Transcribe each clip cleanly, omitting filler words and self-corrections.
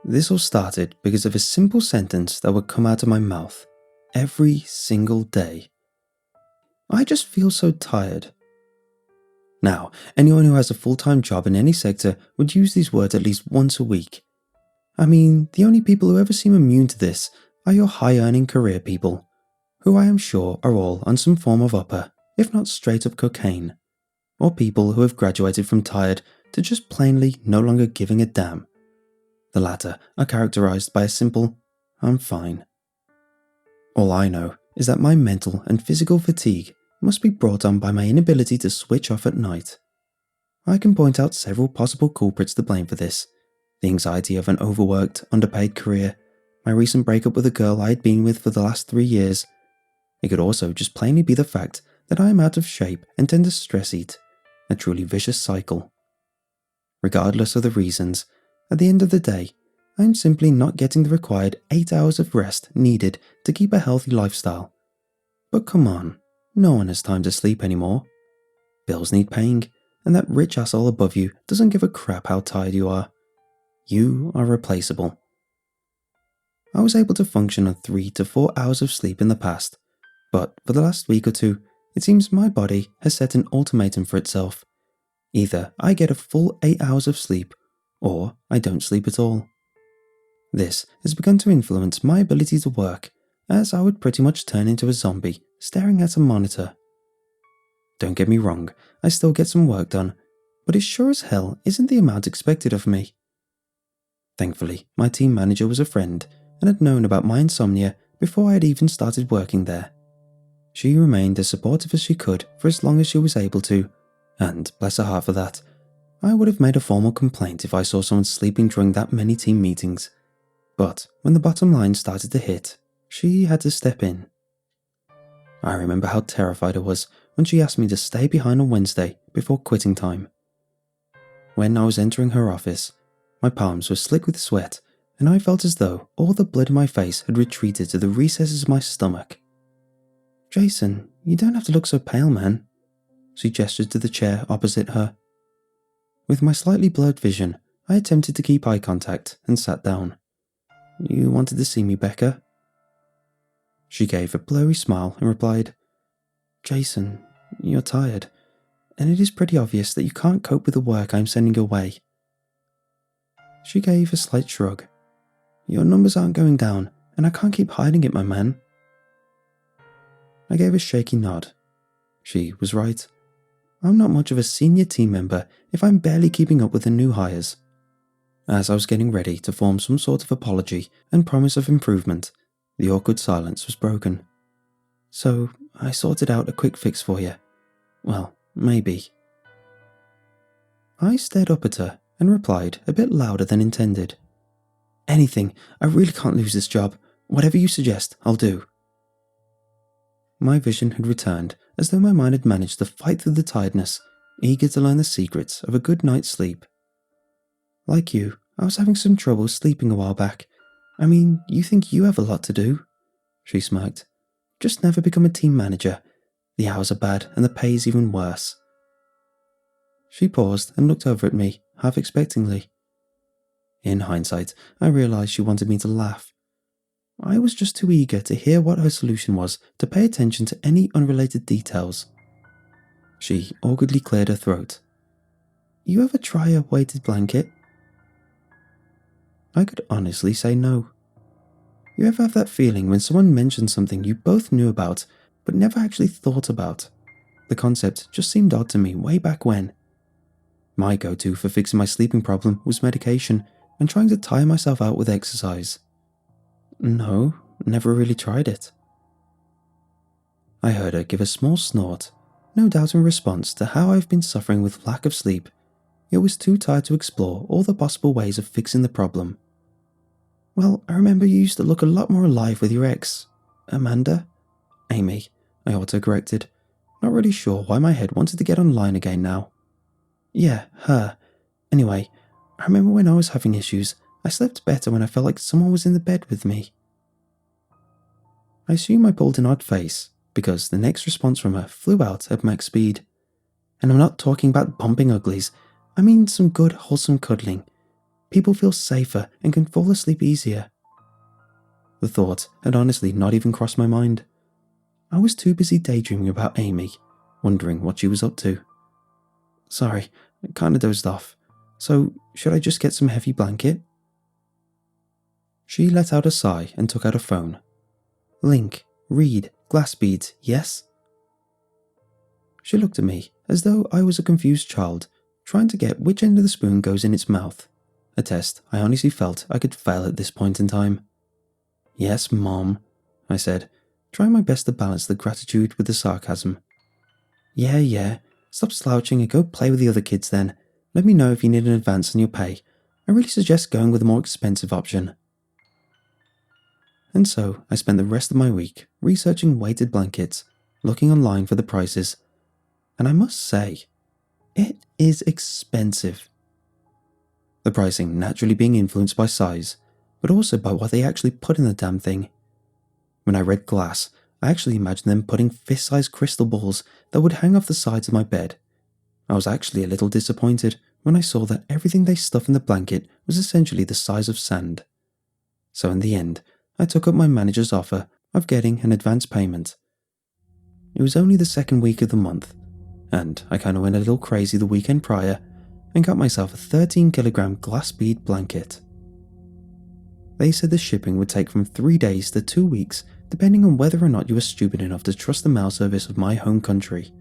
This all started because of a simple sentence that would come out of my mouth every single day. I just feel so tired. Now, anyone who has a full-time job in any sector would use these words at least once a week. I mean, the only people who ever seem immune to this are your high-earning career people, who I am sure are all on some form of upper, if not straight-up cocaine, or people who have graduated from tired to just plainly no longer giving a damn. The latter are characterized by a simple, "I'm fine." All I know is that my mental and physical fatigue must be brought on by my inability to switch off at night. I can point out several possible culprits to blame for this: the anxiety of an overworked, underpaid career, my recent breakup with a girl I had been with for the last 3 years. It could also just plainly be the fact that I am out of shape and tend to stress eat, a truly vicious cycle. Regardless of the reasons, at the end of the day, I am simply not getting the required 8 hours of rest needed to keep a healthy lifestyle. But come on, no one has time to sleep anymore. Bills need paying, and that rich asshole above you doesn't give a crap how tired you are. You are replaceable. I was able to function on 3 to 4 hours of sleep in the past, but for the last week or two, it seems my body has set an ultimatum for itself. Either I get a full 8 hours of sleep, or I don't sleep at all. This has begun to influence my ability to work, as I would pretty much turn into a zombie staring at a monitor. Don't get me wrong, I still get some work done, but it sure as hell isn't the amount expected of me. Thankfully, my team manager was a friend and had known about my insomnia before I had even started working there. She remained as supportive as she could for as long as she was able to, and bless her heart for that. I would have made a formal complaint if I saw someone sleeping during that many team meetings. But when the bottom line started to hit, she had to step in. I remember how terrified I was when she asked me to stay behind on Wednesday before quitting time. When I was entering her office, my palms were slick with sweat, and I felt as though all the blood in my face had retreated to the recesses of my stomach. "Jason, you don't have to look so pale, man." She gestured to the chair opposite her. With my slightly blurred vision, I attempted to keep eye contact and sat down. "You wanted to see me, Becca?" She gave a blurry smile and replied, "Jason, you're tired, and it is pretty obvious that you can't cope with the work I'm sending your way." She gave a slight shrug. "Your numbers aren't going down, and I can't keep hiding it, my man." I gave a shaky nod. She was right. I'm not much of a senior team member if I'm barely keeping up with the new hires. As I was getting ready to form some sort of apology and promise of improvement, the awkward silence was broken. "So, I sorted out a quick fix for you. Well, maybe." I stared up at her and replied a bit louder than intended. "Anything. I really can't lose this job. Whatever you suggest, I'll do." My vision had returned as though my mind had managed to fight through the tiredness, eager to learn the secrets of a good night's sleep. "Like you, I was having some trouble sleeping a while back. I mean, you think you have a lot to do?" She smirked. "Just never become a team manager. The hours are bad and the pay is even worse." She paused and looked over at me, half expectingly. In hindsight, I realized she wanted me to laugh. I was just too eager to hear what her solution was to pay attention to any unrelated details. She awkwardly cleared her throat. "You ever try a weighted blanket?" I could honestly say no. You ever have that feeling when someone mentions something you both knew about, but never actually thought about? The concept just seemed odd to me way back when. My go-to for fixing my sleeping problem was medication and trying to tire myself out with exercise. No, never really tried it. I heard her give a small snort, no doubt in response to how I've been suffering with lack of sleep, yet was too tired to explore all the possible ways of fixing the problem. "Well, I remember you used to look a lot more alive with your ex, Amanda?" "Amy," I auto-corrected, not really sure why my head wanted to get online again now. "Yeah, her. Anyway, I remember when I was having issues, I slept better when I felt like someone was in the bed with me." I assume I pulled an odd face, because the next response from her flew out at max speed. "And I'm not talking about bumping uglies, I mean some good wholesome cuddling. people feel safer and can fall asleep easier. The thought had honestly not even crossed my mind. I was too busy daydreaming about Amy, wondering what she was up to. Sorry, I kinda dozed off. So, should I just get some heavy blanket? She let out a sigh and took out a phone. Link, read, glass beads, yes? She looked at me as though I was a confused child, trying to get which end of the spoon goes in its mouth. A test I honestly felt I could fail at this point in time. Yes, Mom, I said, trying my best to balance the gratitude with the sarcasm. Yeah, stop slouching and go play with the other kids then. Let me know if you need an advance on your pay. I really suggest going with a more expensive option. And so I spent the rest of my week researching weighted blankets, looking online for the prices, and I must say, it is expensive. The pricing naturally being influenced by size, but also by what they actually put in the damn thing. When I read glass, I actually imagined them putting fist-sized crystal balls that would hang off the sides of my bed. I was actually a little disappointed when I saw that everything they stuffed in the blanket was essentially the size of sand. So in the end, I took up my manager's offer of getting an advance payment. It was only the second week of the month, and I kinda went a little crazy the weekend prior and got myself a 13-kilogram glass bead blanket. They said the shipping would take from 3 days to 2 weeks depending on whether or not you were stupid enough to trust the mail service of my home country.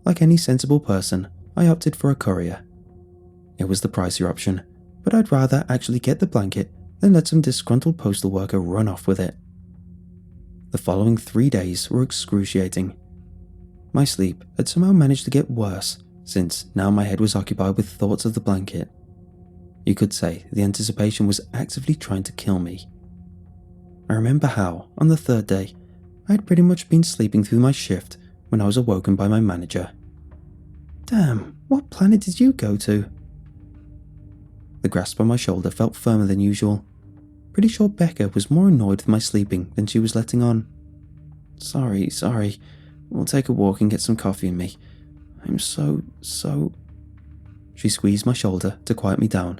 Like any sensible person, I opted for a courier. It was the pricier option, but I'd rather actually get the blanket than let some disgruntled postal worker run off with it. The following 3 days were excruciating. My sleep had somehow managed to get worse, since now my head was occupied with thoughts of the blanket. You could say the anticipation was actively trying to kill me. I remember how, on the third day, I had pretty much been sleeping through my shift when I was awoken by my manager. Damn, what planet did you go to? The grasp on my shoulder felt firmer than usual. Pretty sure Becca was more annoyed with my sleeping than she was letting on. Sorry. We'll take a walk and get some coffee in me. I'm so... She squeezed my shoulder to quiet me down.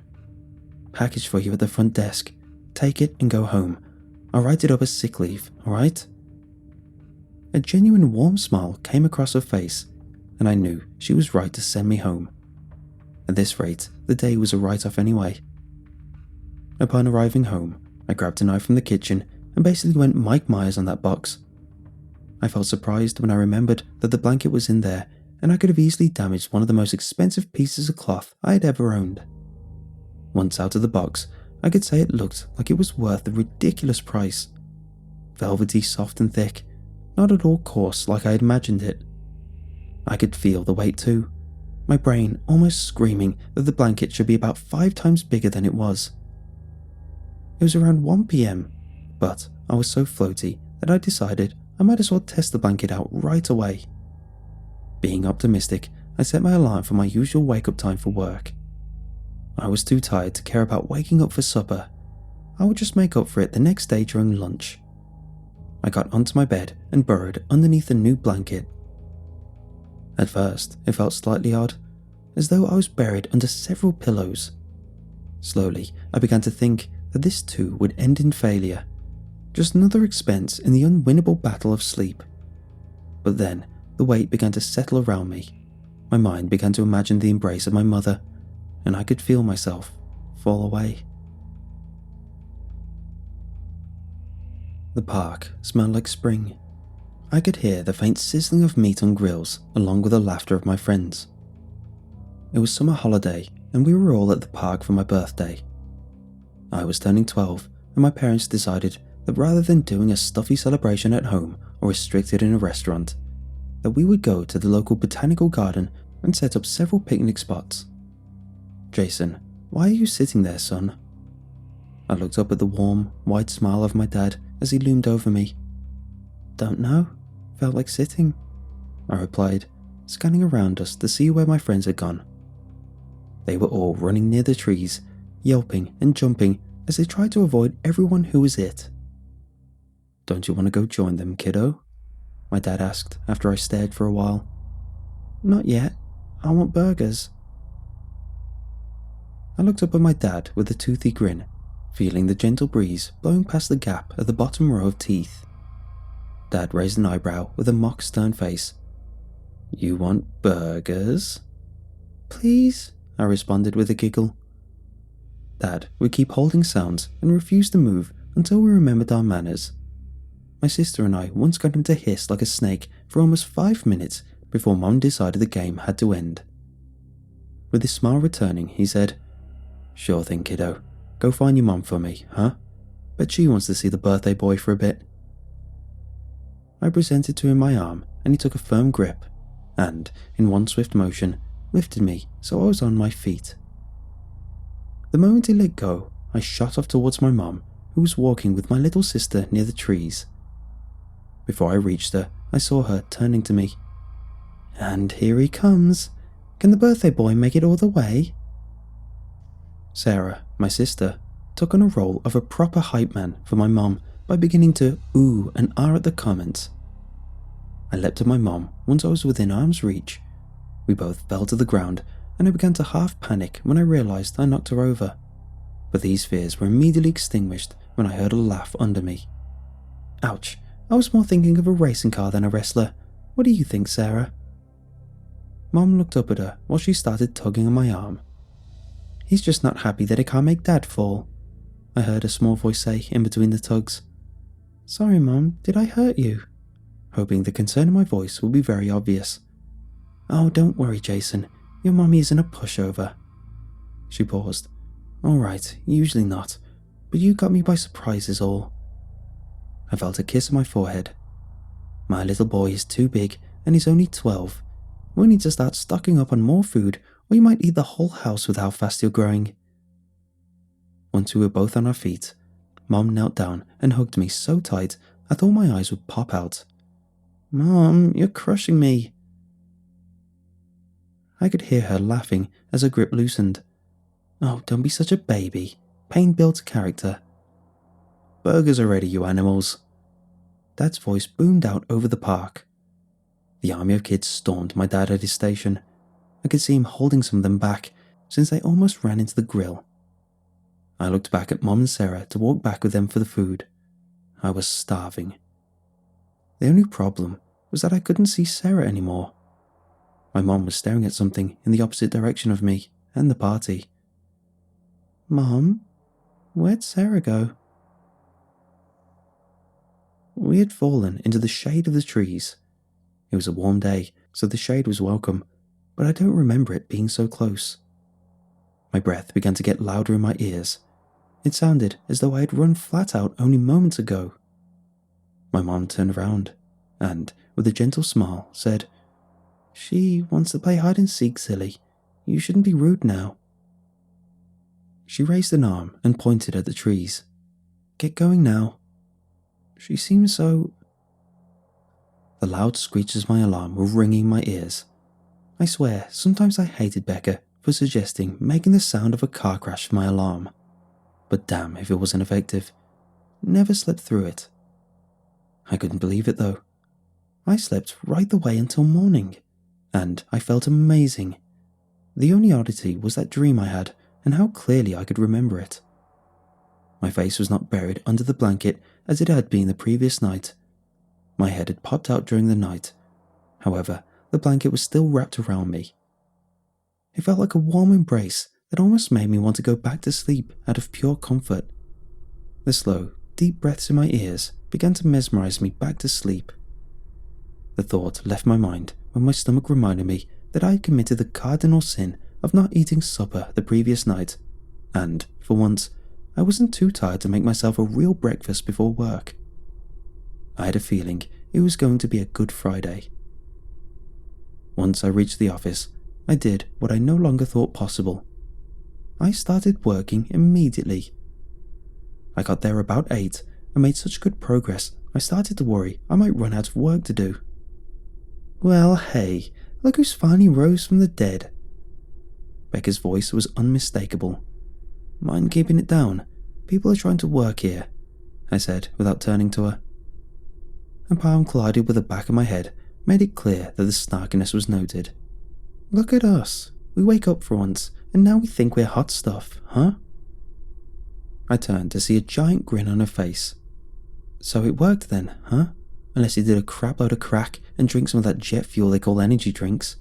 Package for you at the front desk. Take it and go home. I'll write it up as sick leave, alright? A genuine warm smile came across her face, and I knew she was right to send me home. At this rate, the day was a write-off anyway. Upon arriving home, I grabbed a knife from the kitchen and basically went Mike Myers on that box. I felt surprised when I remembered that the blanket was in there and I could have easily damaged one of the most expensive pieces of cloth I had ever owned. Once out of the box, I could say it looked like it was worth the ridiculous price. Velvety, soft and thick, not at all coarse like I had imagined it. I could feel the weight too, my brain almost screaming that the blanket should be about 5 times bigger than it was. It was around 1 PM, but I was so floaty that I decided I might as well test the blanket out right away. Being optimistic, I set my alarm for my usual wake-up time for work. I was too tired to care about waking up for supper. I would just make up for it the next day during lunch. I got onto my bed and burrowed underneath a new blanket. At first, it felt slightly odd, as though I was buried under several pillows. Slowly, I began to think that this too would end in failure, just another expense in the unwinnable battle of sleep. But then, the weight began to settle around me. My mind began to imagine the embrace of my mother, and I could feel myself fall away. The park smelled like spring. I could hear the faint sizzling of meat on grills along with the laughter of my friends. It was summer holiday and we were all at the park for my birthday. I was turning 12 and my parents decided that rather than doing a stuffy celebration at home or restricted in a restaurant, that we would go to the local botanical garden and set up several picnic spots. Jason, why are you sitting there, son? I looked up at the warm, wide smile of my dad as he loomed over me. Don't know. Felt like sitting, I replied, scanning around us to see where my friends had gone. They were all running near the trees, yelping and jumping as they tried to avoid everyone who was it. Don't you want to go join them, kiddo? My dad asked after I stared for a while. Not yet. I want burgers. I looked up at my dad with a toothy grin, feeling the gentle breeze blowing past the gap at the bottom row of teeth. Dad raised an eyebrow with a mock stern face. "You want burgers?" "Please," I responded with a giggle. Dad would keep holding sounds and refuse to move until we remembered our manners. My sister and I once got him to hiss like a snake for almost 5 minutes before Mum decided the game had to end. With his smile returning, he said, "Sure thing, kiddo. Go find your mum for me, huh? Bet she wants to see the birthday boy for a bit." I presented to him my arm and he took a firm grip and, in one swift motion, lifted me so I was on my feet. The moment he let go, I shot off towards my mum, who was walking with my little sister near the trees. Before I reached her, I saw her turning to me. "And here he comes. Can the birthday boy make it all the way?" Sarah, my sister, took on a role of a proper hype man for my mum by beginning to ooh and ah at the comments. I leapt at my mum once I was within arm's reach. We both fell to the ground and I began to half panic when I realised I knocked her over. But these fears were immediately extinguished when I heard a laugh under me. Ouch, I was more thinking of a racing car than a wrestler. What do you think, Sarah? Mum looked up at her while she started tugging on my arm. "He's just not happy that he can't make Dad fall," I heard a small voice say in between the tugs. "Sorry, Mum, did I hurt you?" Hoping the concern in my voice would be very obvious. "Oh, don't worry, Jason. Your mummy isn't a pushover." She paused. "All right, usually not, but you got me by surprise is all." I felt a kiss on my forehead. "My little boy is too big and he's only 12. We need to start stocking up on more food or you might eat the whole house with how fast you're growing." Once we were both on our feet, Mum knelt down and hugged me so tight I thought my eyes would pop out. "Mum, you're crushing me." I could hear her laughing as her grip loosened. "Oh, don't be such a baby. Pain builds character." "Burgers are ready, you animals." Dad's voice boomed out over the park. The army of kids stormed my dad at his station. I could see him holding some of them back since they almost ran into the grill. I looked back at Mom and Sarah to walk back with them for the food. I was starving. The only problem was that I couldn't see Sarah anymore. My mom was staring at something in the opposite direction of me and the party. "Mom, where'd Sarah go?" We had fallen into the shade of the trees. It was a warm day, so the shade was welcome, but I don't remember it being so close. My breath began to get louder in my ears. It sounded as though I had run flat out only moments ago. My mom turned around and, with a gentle smile, said, "She wants to play hide and seek, silly. You shouldn't be rude now." She raised an arm and pointed at the trees. "Get going now." She seemed so... The loud screeches of my alarm were ringing my ears. I swear, sometimes I hated Becca for suggesting making the sound of a car crash for my alarm. But damn if it wasn't effective. Never slept through it. I couldn't believe it though. I slept right the way until morning, and I felt amazing. The only oddity was that dream I had and how clearly I could remember it. My face was not buried under the blanket as it had been the previous night. My head had popped out during the night. However, the blanket was still wrapped around me. It felt like a warm embrace that almost made me want to go back to sleep out of pure comfort. The slow, deep breaths in my ears began to mesmerize me back to sleep. The thought left my mind when my stomach reminded me that I had committed the cardinal sin of not eating supper the previous night, and, for once, I wasn't too tired to make myself a real breakfast before work. I had a feeling it was going to be a good Friday. Once I reached the office, I did what I no longer thought possible. I started working immediately. I got there about 8 and made such good progress I started to worry I might run out of work to do. "Well, hey, look who's finally rose from the dead." Becca's voice was unmistakable. "Mind keeping it down? People are trying to work here," I said without turning to her. A palm collided with the back of my head, made it clear that the snarkiness was noted. "Look at us. We wake up for once and now we think we're hot stuff, huh? I turned to see a giant grin on her face. So it worked then, huh? Unless you did a crap load of crack and drink some of that jet fuel they call energy drinks.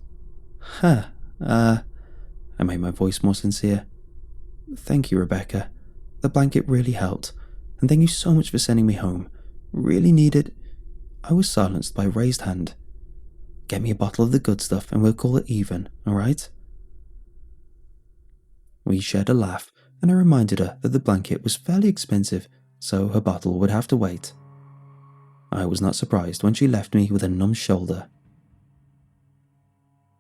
Huh, I made my voice more sincere. Thank you, Rebecca. The blanket really helped, and thank you so much for sending me home. Really needed. I was silenced by a raised hand. Get me a bottle of the good stuff and we'll call it even, alright? We shared a laugh, and I reminded her that the blanket was fairly expensive, so her bottle would have to wait. I was not surprised when she left me with a numb shoulder.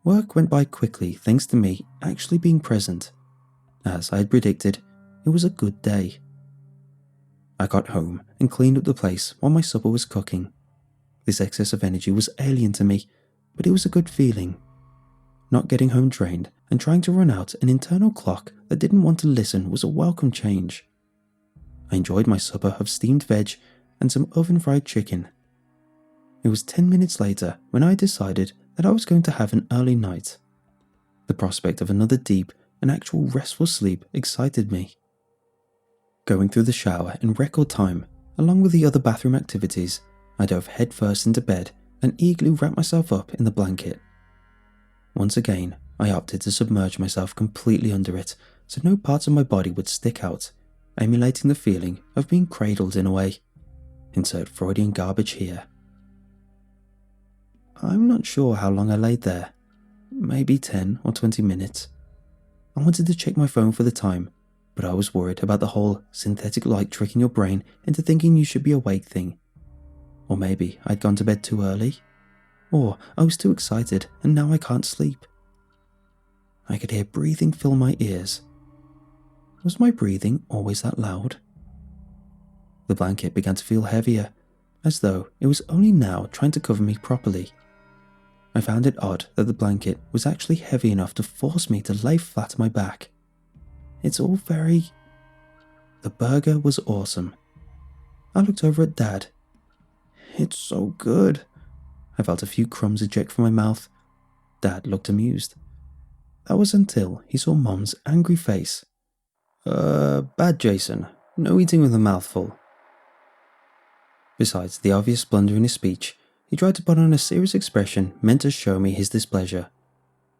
Work went by quickly thanks to me actually being present. As I had predicted, it was a good day. I got home and cleaned up the place while my supper was cooking. This excess of energy was alien to me, but it was a good feeling. Not getting home drained and trying to run out an internal clock that didn't want to listen was a welcome change. I enjoyed my supper of steamed veg and some oven-fried chicken. It was 10 minutes later when I decided that I was going to have an early night. The prospect of another deep and actual restful sleep excited me. Going through the shower in record time, along with the other bathroom activities, I dove headfirst into bed and eagerly wrapped myself up in the blanket. Once again, I opted to submerge myself completely under it so no parts of my body would stick out, emulating the feeling of being cradled in a way. Insert Freudian garbage here. I'm not sure how long I laid there. Maybe 10 or 20 minutes. I wanted to check my phone for the time, but I was worried about the whole synthetic light tricking your brain into thinking you should be awake thing. Or maybe I'd gone to bed too early. Or I was too excited and now I can't sleep. I could hear breathing fill my ears. Was my breathing always that loud? The blanket began to feel heavier, as though it was only now trying to cover me properly. I found it odd that the blanket was actually heavy enough to force me to lay flat on my back. It's all very... The burger was awesome. I looked over at Dad. It's so good. I felt a few crumbs eject from my mouth. Dad looked amused. That was until he saw Mom's angry face. Bad Jason. No eating with a mouthful. Besides the obvious blunder in his speech, he tried to put on a serious expression meant to show me his displeasure.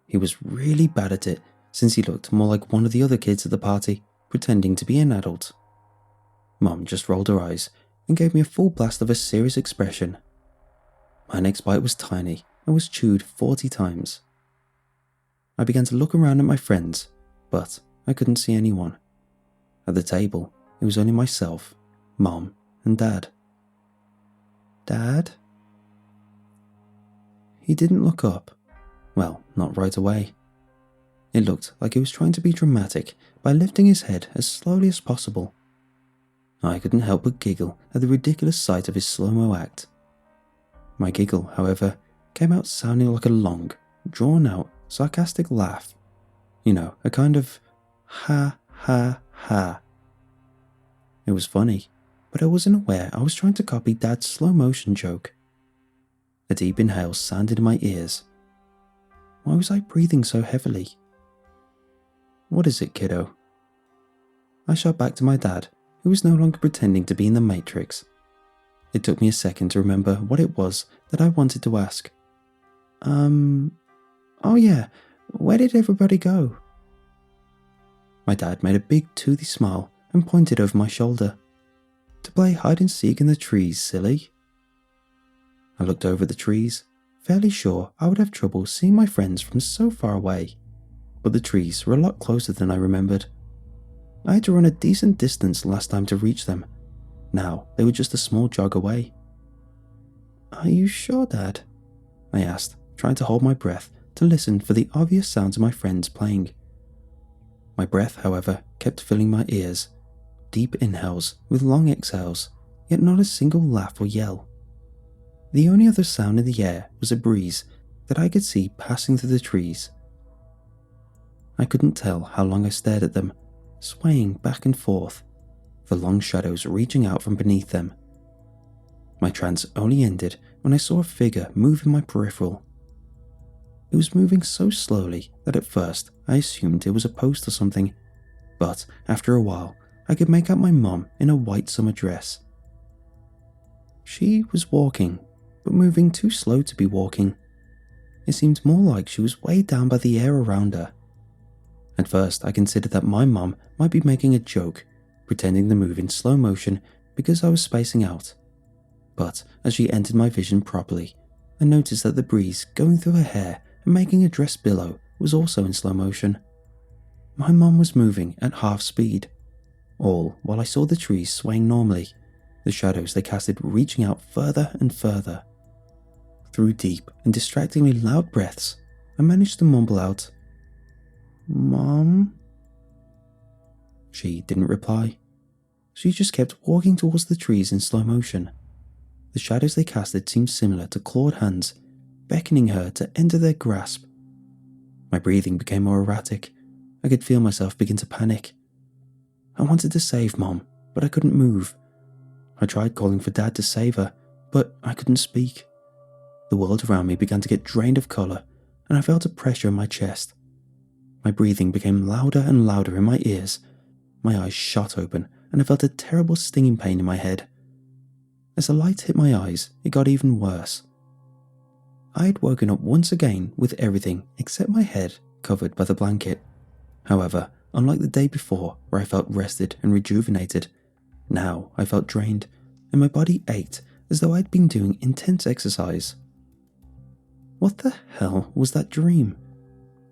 He was really bad at it, since he looked more like one of the other kids at the party, pretending to be an adult. Mom just rolled her eyes and gave me a full blast of a serious expression. My next bite was tiny and was chewed 40 times. I began to look around at my friends, but I couldn't see anyone. At the table, it was only myself, Mom, and Dad. Dad? He didn't look up. Well, not right away. It looked like he was trying to be dramatic by lifting his head as slowly as possible. I couldn't help but giggle at the ridiculous sight of his slow-mo act. My giggle, however, came out sounding like a long, drawn-out, sarcastic laugh. You know, a kind of ha ha ha. It was funny, but I wasn't aware I was trying to copy Dad's slow-motion joke. A deep inhale sounded in my ears. Why was I breathing so heavily? What is it, kiddo? I shot back to my dad, who was no longer pretending to be in the Matrix. It took me a second to remember what it was that I wanted to ask. Oh yeah, where did everybody go? My dad made a big toothy smile and pointed over my shoulder. To play hide and seek in the trees, silly. I looked over the trees, fairly sure I would have trouble seeing my friends from so far away, but the trees were a lot closer than I remembered. I had to run a decent distance last time to reach them. Now they were just a small jog away. Are you sure, Dad? I asked, trying to hold my breath to listen for the obvious sounds of my friends playing. My breath, however, kept filling my ears. Deep inhales with long exhales, yet not a single laugh or yell. The only other sound in the air was a breeze that I could see passing through the trees. I couldn't tell how long I stared at them, swaying back and forth, the long shadows reaching out from beneath them. My trance only ended when I saw a figure move in my peripheral. It was moving so slowly that at first I assumed it was a post or something, but after a while I could make out my mum in a white summer dress. She was walking, but moving too slow to be walking. It seemed more like she was weighed down by the air around her. At first I considered that my mum might be making a joke, pretending to move in slow motion because I was spacing out. But as she entered my vision properly, I noticed that the breeze going through her hair and making her dress billow was also in slow motion. My mum was moving at half speed, all while I saw the trees swaying normally, the shadows they casted reaching out further and further. Through deep and distractingly loud breaths, I managed to mumble out, "Mom?" She didn't reply. She just kept walking towards the trees in slow motion. The shadows they casted seemed similar to clawed hands, beckoning her to enter their grasp. My breathing became more erratic. I could feel myself begin to panic. I wanted to save Mom, but I couldn't move. I tried calling for Dad to save her, but I couldn't speak. The world around me began to get drained of colour, and I felt a pressure in my chest. My breathing became louder and louder in my ears. My eyes shot open, and I felt a terrible stinging pain in my head. As the light hit my eyes, it got even worse. I had woken up once again with everything except my head covered by the blanket. However, unlike the day before where I felt rested and rejuvenated, now I felt drained, and my body ached as though I'd been doing intense exercise. What the hell was that dream?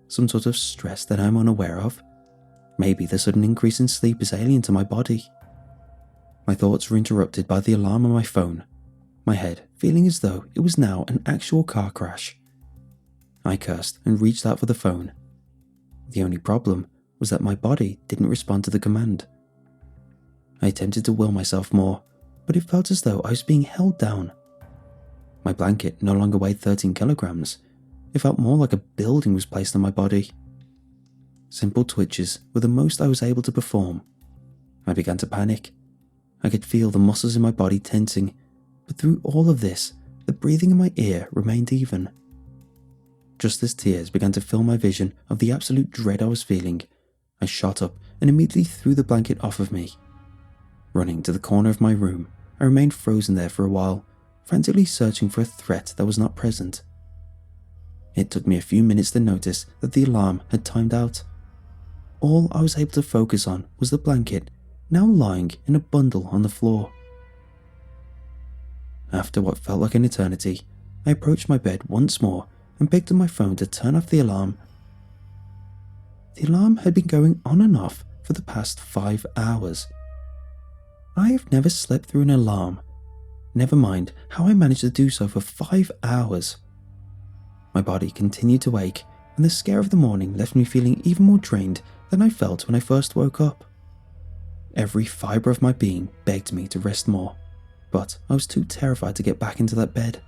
Some sort of stress that I'm unaware of? Maybe the sudden increase in sleep is alien to my body. My thoughts were interrupted by the alarm on my phone, my head feeling as though it was now an actual car crash. I cursed and reached out for the phone. The only problem was that my body didn't respond to the command. I attempted to will myself more, but it felt as though I was being held down. My blanket no longer weighed 13 kilograms. It felt more like a building was placed on my body. Simple twitches were the most I was able to perform. I began to panic. I could feel the muscles in my body tensing, but through all of this, the breathing in my ear remained even. Just as tears began to fill my vision of the absolute dread I was feeling, I shot up and immediately threw the blanket off of me. Running to the corner of my room, I remained frozen there for a while, frantically searching for a threat that was not present. It took me a few minutes to notice that the alarm had timed out. All I was able to focus on was the blanket, now lying in a bundle on the floor. After what felt like an eternity, I approached my bed once more and picked up my phone to turn off the alarm. The alarm had been going on and off for the past 5 hours. I have never slept through an alarm, never mind how I managed to do so for 5 hours. My body continued to ache, and the scare of the morning left me feeling even more drained than I felt when I first woke up. Every fibre of my being begged me to rest more, but I was too terrified to get back into that bed.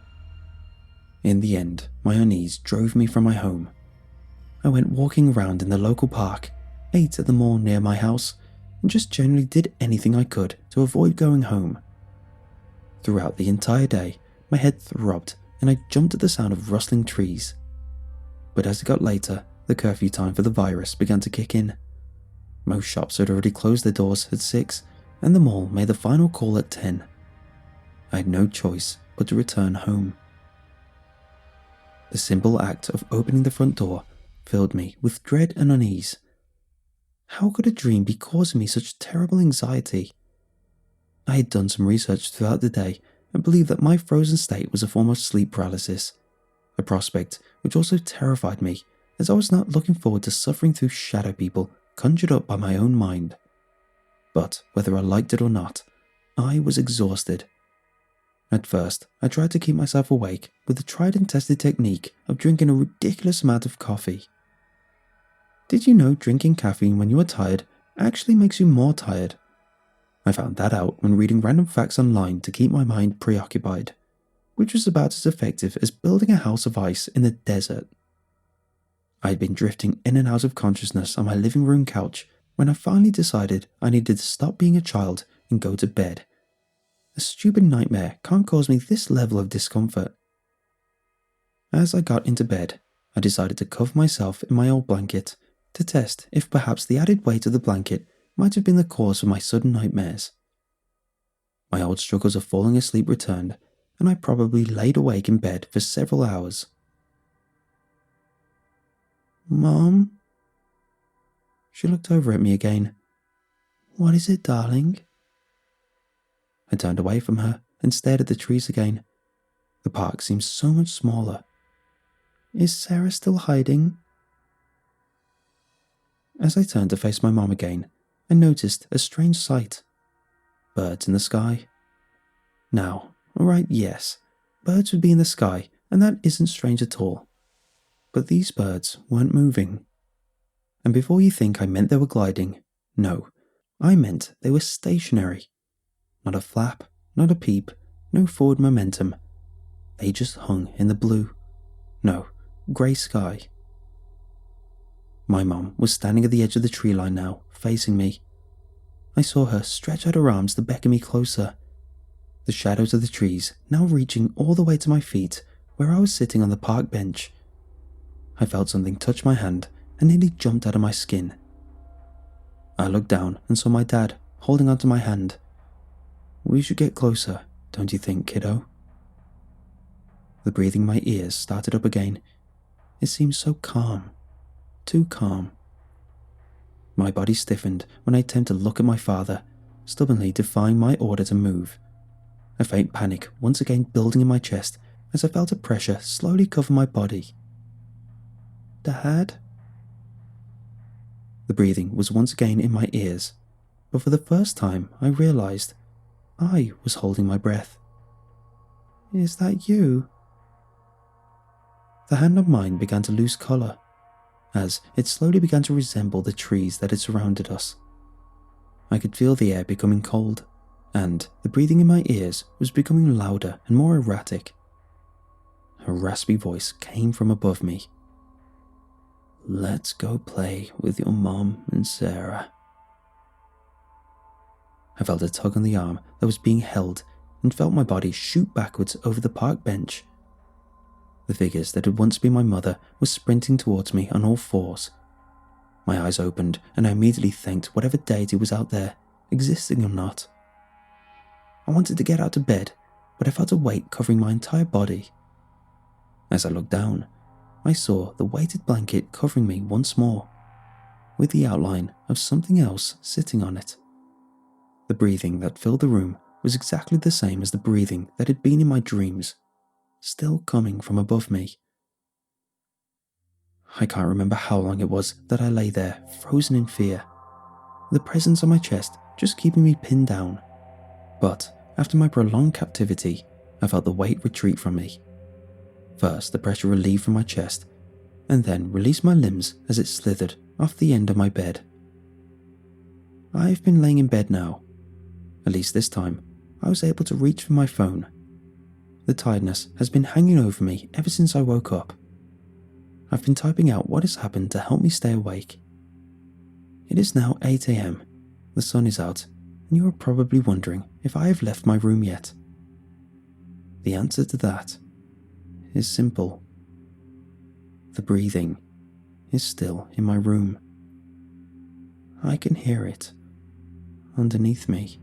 In the end, my unease drove me from my home. I went walking around in the local park, ate at the mall near my house, and just generally did anything I could to avoid going home. Throughout the entire day, my head throbbed and I jumped at the sound of rustling trees. But as it got later, the curfew time for the virus began to kick in. Most shops had already closed their doors at 6, and the mall made the final call at 10. I had no choice but to return home. The simple act of opening the front door filled me with dread and unease. How could a dream be causing me such terrible anxiety? I had done some research throughout the day and believed that my frozen state was a form of sleep paralysis, a prospect which also terrified me, as I was not looking forward to suffering through shadow people conjured up by my own mind. But whether I liked it or not, I was exhausted. At first, I tried to keep myself awake with the tried and tested technique of drinking a ridiculous amount of coffee. Did you know drinking caffeine when you are tired actually makes you more tired? I found that out when reading random facts online to keep my mind preoccupied, which was about as effective as building a house of ice in the desert. I had been drifting in and out of consciousness on my living room couch when I finally decided I needed to stop being a child and go to bed. A stupid nightmare can't cause me this level of discomfort. As I got into bed, I decided to cover myself in my old blanket to test if perhaps the added weight of the blanket might have been the cause of my sudden nightmares. My old struggles of falling asleep returned, and I probably laid awake in bed for several hours. "Mom?" She looked over at me again. "What is it, darling?" I turned away from her and stared at the trees again. The park seemed so much smaller. "Is Sarah still hiding?" As I turned to face my mom again, I noticed a strange sight. Birds in the sky. Now, alright, yes, birds would be in the sky, and that isn't strange at all. But these birds weren't moving. And before you think I meant they were gliding, no, I meant they were stationary. Not a flap, not a peep, no forward momentum. They just hung in the blue, no, grey sky. My mum was standing at the edge of the tree line now, facing me. I saw her stretch out her arms to beckon me closer. The shadows of the trees now reaching all the way to my feet where I was sitting on the park bench. I felt something touch my hand and nearly jumped out of my skin. I looked down and saw my dad holding onto my hand. "We should get closer, don't you think, kiddo?" The breathing in my ears started up again. It seemed so calm, too calm. My body stiffened when I attempted to look at my father, stubbornly defying my order to move. A faint panic once again building in my chest as I felt a pressure slowly cover my body. "Dad?" The breathing was once again in my ears, but for the first time I realized I was holding my breath. "Is that you?" The hand on mine began to lose colour, as it slowly began to resemble the trees that had surrounded us. I could feel the air becoming cold, and the breathing in my ears was becoming louder and more erratic. A raspy voice came from above me. "Let's go play with your mom and Sarah." I felt a tug on the arm that was being held and felt my body shoot backwards over the park bench. The figures that had once been my mother were sprinting towards me on all fours. My eyes opened and I immediately thanked whatever deity was out there, existing or not. I wanted to get out of bed, but I felt a weight covering my entire body. As I looked down, I saw the weighted blanket covering me once more, with the outline of something else sitting on it. The breathing that filled the room was exactly the same as the breathing that had been in my dreams, still coming from above me. I can't remember how long it was that I lay there, frozen in fear, the presence on my chest just keeping me pinned down. But after my prolonged captivity, I felt the weight retreat from me. First, the pressure relieved from my chest, and then released my limbs as it slithered off the end of my bed. I've been laying in bed now. At least this time, I was able to reach for my phone. The tiredness has been hanging over me ever since I woke up. I've been typing out what has happened to help me stay awake. It is now 8 AM. The sun is out, and you are probably wondering if I have left my room yet. The answer to that is simple. The breathing is still in my room. I can hear it underneath me.